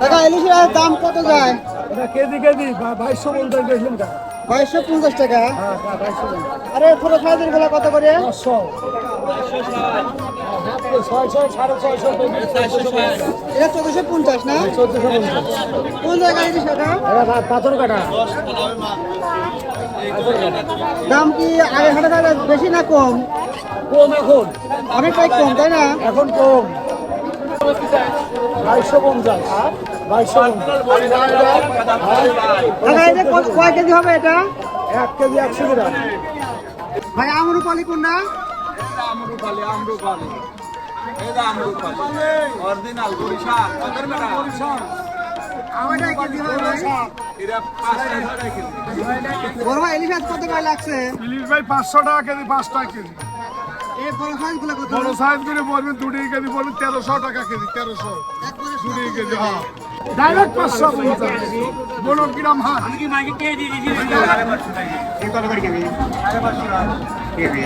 কাকা ইলিশের দাম কত যায়? কেজি 2250 টাকা। 2250 টাকা। হ্যাঁ 2250। আরে ছোট সাইজের গুলা কত করে? 500। 600 650। এটা 1450 না? 1450। কোন জায়গায় ইলিশ কাকা? এটা পাথর কাটা। দাম কি আগে হাটে বেশি না কম? কম এখন। অনেকটাই কম তাই না? এখন কম। 2250। 2250। কাকা এটা কয় কেজি হবে এটা? 1 কেজি 100 গ্রাম। ভাই আমরুপালি কোনটা? আমরুপালি এটা আমরুপালি অরিজিনাল বরিশাল কত টাকা আমারটা কেজি হয় ভাই? এরা 500 টাকা কেজি বড় ভাই ইলিশ আজ কত করে লাগছে? ইলিশ ভাই 500 টাকা কেজি, 5 টাকা কেজি। এই বড় সাইজ গুলা কত? বড় সাইজ করে বলবেন 2 কেজি বলবেন 1300 টাকা কেজি। 1300 2 কেজি। হ্যাঁ ডাইরেক্ট 550 বড় গ্রাম। হ্যাঁ আমি কি মাইকে কে দিয়ে দিয়েছি কত করে কেজি? 550 টাকা কেজি।